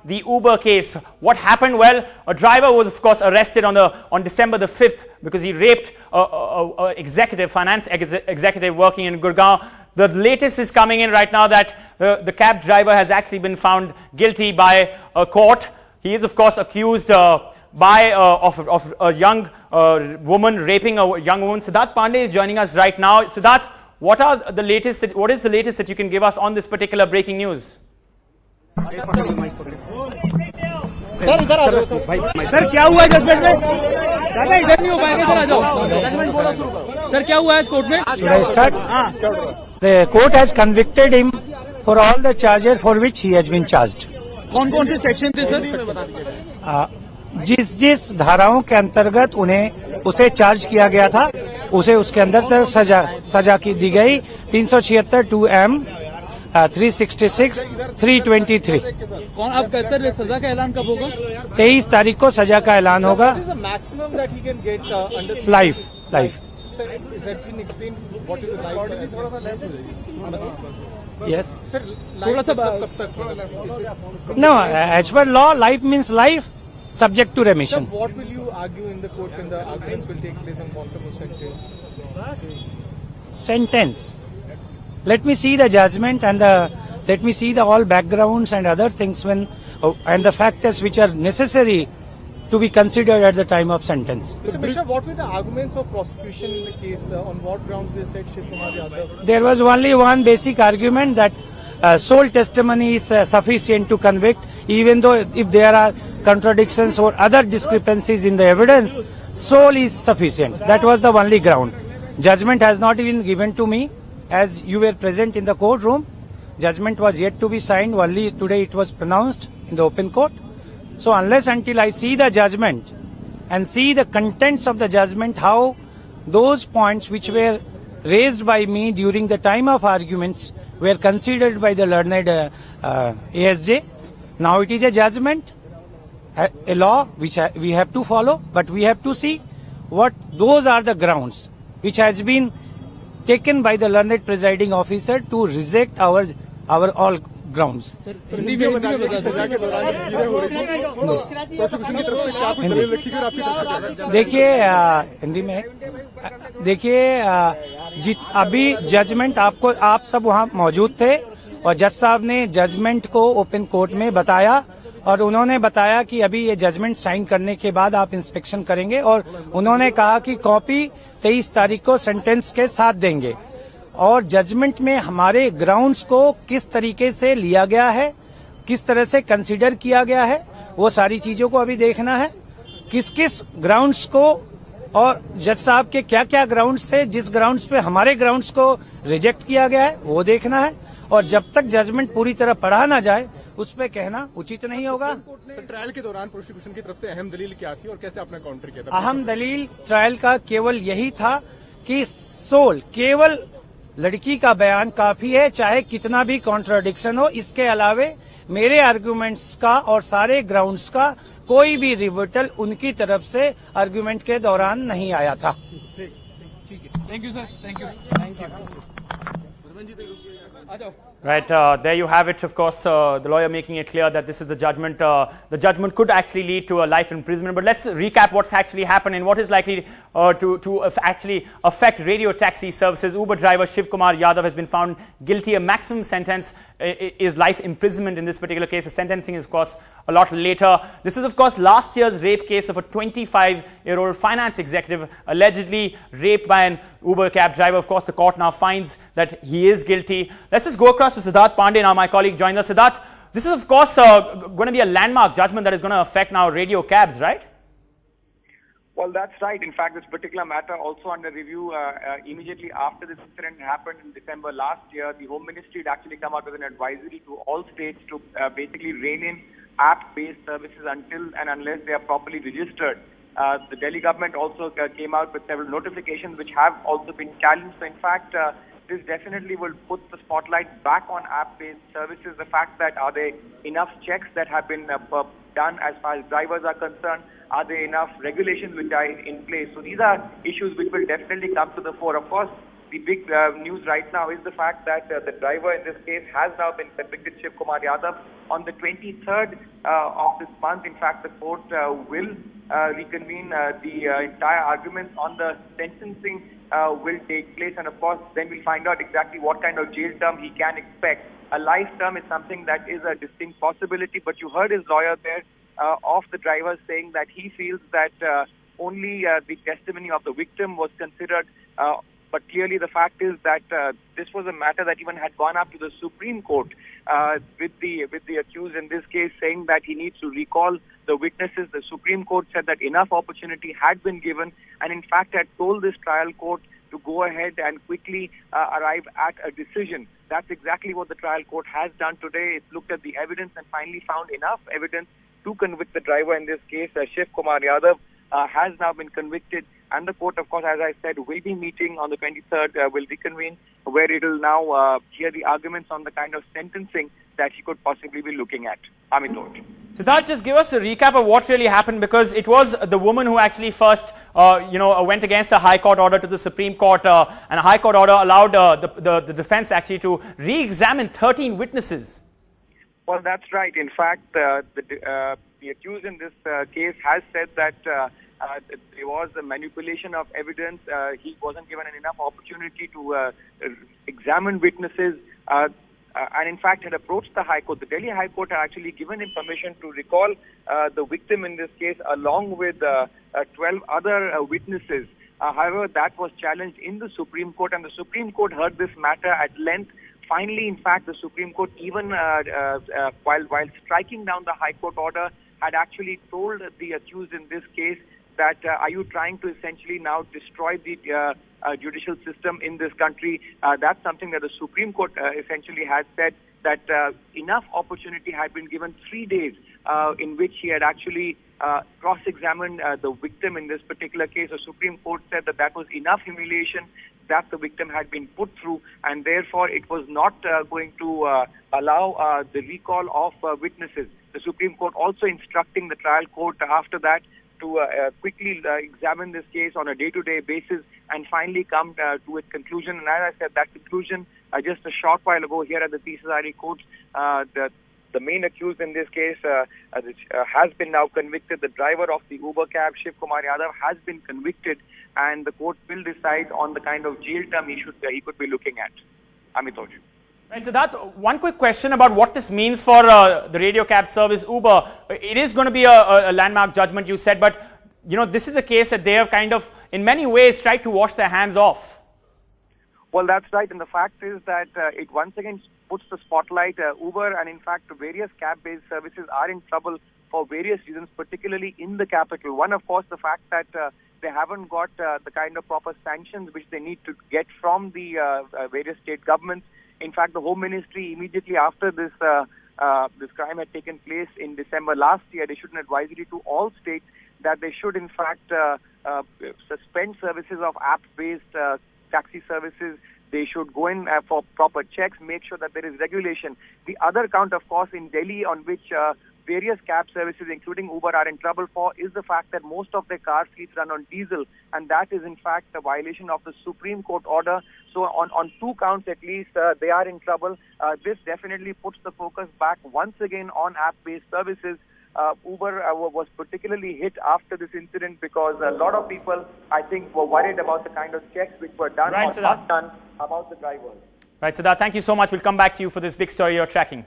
the Uber case. What happened? Well, a driver was of course arrested on December the 5th because he raped a executive, finance executive working in Gurgaon. The latest is coming in right now that the cab driver has actually been found guilty by a court. He is of course accused of a young woman raping a young woman. Siddharth Pandey is joining us right now. Siddharth, what is the latest that you can give us on this particular breaking news? Sir क्या हुआ judgement में? दादा इधर नहीं हो पाएगा, sir आ जाओ. Judgement बोलो, शुरू करो. सर क्या हुआ है कोर्ट में? Should I start? The court has convicted him for all the charges for which he has been charged. कौन-कौन से सेक्शन थे सर? जिस धाराओं के अंतर्गत उसे चार्ज किया गया था उसे उसके अंदर सजा की दी गई. 376 2M 366 323. कौन आप सर सजा का ऐलान कब होगा? 23 तारीख को सजा का ऐलान होगा. Maximum that he can get under life. Sir is that been explain what is the life? Yes. Sir थोड़ा सा कब तक? No, as per law, life means life, subject to remission. Sir, what will you argue in the court when the arguments will take place on quantum of sentence? Sentence. Let me see the judgment and let me see the all backgrounds and other things and the factors which are necessary to be considered at the time of sentence. So, Bishop, what were the arguments of prosecution in the case? On what grounds they said Shiv Kumar Yadav? There was only one basic argument that sole testimony is sufficient to convict, even though if there are contradictions or other discrepancies in the evidence, sole is sufficient. That was the only ground. Judgment has not even given to me, as you were present in the courtroom. Judgment was yet to be signed. Only today it was pronounced in the open court. So unless until I see the judgment and see the contents of the judgment, how those points which were raised by me during the time of arguments were considered by the learned ASJ. Now it is a judgment, a law which we have to follow, but we have to see what those are the grounds which has been taken by the learned presiding officer to reject our all grounds. देखिए हिंदी में देखिए अभी judgement आप सब वहाँ मौजूद थे और जज साहब ने जजमेंट को ओपन कोर्ट में बताया और उन्होंने बताया कि अभी ये जजमेंट साइन करने के बाद आप इंस्पेक्शन करेंगे और उन्होंने कहा कि कॉपी 23 तारीख को सेंटेंस के साथ देंगे और जजमेंट में हमारे ग्राउंड्स को किस तरीके से लिया गया है, किस तरह से कंसीडर किया गया है, वो सारी चीजों को अभी देखना है. किस किस ग्राउंड्स को और जज साहब के क्या क्या ग्राउंड्स थे, जिस ग्राउंड्स पे हमारे ग्राउंड्स को रिजेक्ट किया गया है वो देखना है और जब तक जजमेंट पूरी तरह पढ़ा ना जाए उस पे कहना उचित नहीं होगा. ट्रायल के दौरान प्रोसिक्यूशन की तरफ से अहम दलील क्या थी और कैसे आपने काउंटर किया था? अहम दलील ट्रायल का केवल यही था कि केवल लड़की का बयान काफी है, चाहे कितना भी कॉन्ट्राडिक्शन हो. इसके अलावे मेरे आर्गुमेंट्स का और सारे ग्राउंड्स का कोई भी रिबटल उनकी तरफ से आर्गुमेंट के दौरान नहीं आया था. ठीक है. Thank you sir. Thank you. Right, there you have it. Of course, the lawyer making it clear that this is the judgment. The judgment could actually lead to a life imprisonment. But let's recap what's actually happened and what is likely to actually affect radio taxi services. Uber driver Shiv Kumar Yadav has been found guilty. A maximum sentence is life imprisonment in this particular case. The sentencing is, of course, a lot later. This is, of course, last year's rape case of a 25-year-old finance executive allegedly raped by an Uber cab driver. Of course, the court now finds that he is guilty. Let's just go across to Siddharth Pandey now. My colleague joins us. Siddharth, this is, of course, going to be a landmark judgment that is going to affect now radio cabs, right? Well, that's right. In fact, this particular matter also under review immediately after this incident happened in December last year. The Home Ministry had actually come out with an advisory to all states to basically rein in app-based services until and unless they are properly registered. The Delhi government also came out with several notifications which have also been challenged. So, in fact, this definitely will put the spotlight back on app-based services. The fact that are there enough checks that have been done as far as drivers are concerned? Are there enough regulations which are in place? So these are issues which will definitely come to the fore. Of course, the big news right now is the fact that the driver in this case has now been convicted, Shiv Kumar Yadav. On the 23rd of this month, in fact, the court will reconvene. The entire arguments on the sentencing will take place, and of course, then we'll find out exactly what kind of jail term he can expect. A life term is something that is a distinct possibility, but you heard his lawyer there of the driver saying that he feels that only the testimony of the victim was considered, but clearly the fact is that this was a matter that even had gone up to the Supreme Court with the accused in this case saying that he needs to recall the witnesses. The Supreme Court said that enough opportunity had been given, and in fact had told this trial court to go ahead and quickly arrive at a decision. That's exactly what the trial court has done today. It's looked at the evidence and finally found enough evidence to convict the driver in this case. Shiv Kumar Yadav has now been convicted, and the court, of course, as I said, will be meeting on the 23rd, will reconvene, where it will now hear the arguments on the kind of sentencing that he could possibly be looking at. Amit Lord. Siddharth, just give us a recap of what really happened, because it was the woman who actually first, went against a High Court order to the Supreme Court, and a High Court order allowed the defense actually to re-examine 13 witnesses. Well, that's right. In fact, the accused in this case has said that there was a manipulation of evidence. He wasn't given enough opportunity to examine witnesses. And in fact had approached the High Court. The Delhi High Court had actually given him permission to recall the victim in this case along with 12 other witnesses. However, that was challenged in the Supreme Court, and the Supreme Court heard this matter at length. Finally, in fact, the Supreme Court, even while striking down the High Court order, had actually told the accused in this case that are you trying to essentially now destroy the judicial system in this country? That's something that the Supreme Court essentially has said, that enough opportunity had been given, 3 days in which he had actually cross-examined the victim in this particular case. The Supreme Court said that that was enough humiliation that the victim had been put through, and therefore it was not going to allow the recall of witnesses. The Supreme Court also instructing the trial court after that to quickly examine this case on a day-to-day basis and finally come to its conclusion. And as I said, that conclusion just a short while ago here at the PCSRE court, the main accused in this case has been now convicted. The driver of the Uber cab, Shiv Kumar Yadav, has been convicted, and the court will decide on the kind of jail term he could be looking at. Amit. Right, so that one quick question about what this means for the radio cab service Uber. It is going to be a landmark judgment, you said, but this is a case that they have kind of, in many ways, tried to wash their hands off. Well, that's right, and the fact is that it once again puts the spotlight. Uber and in fact various cab-based services are in trouble for various reasons, particularly in the capital. One, of course, the fact that they haven't got the kind of proper sanctions which they need to get from the various state governments. In fact, the Home Ministry, immediately after this crime had taken place in December last year, they issued an advisory to all states that they should, in fact, suspend services of app-based taxi services. They should go in for proper checks, make sure that there is regulation. The other count, of course, in Delhi on which various cab services, including Uber, are in trouble for is the fact that most of their car fleets run on diesel, and that is in fact a violation of the Supreme Court order. So on two counts at least, they are in trouble. This definitely puts the focus back once again on app-based services. Uber was particularly hit after this incident because a lot of people, I think, were worried about the kind of checks which were done or not done about the drivers. Right, Siddharth, thank you so much. We'll come back to you for this big story you're tracking.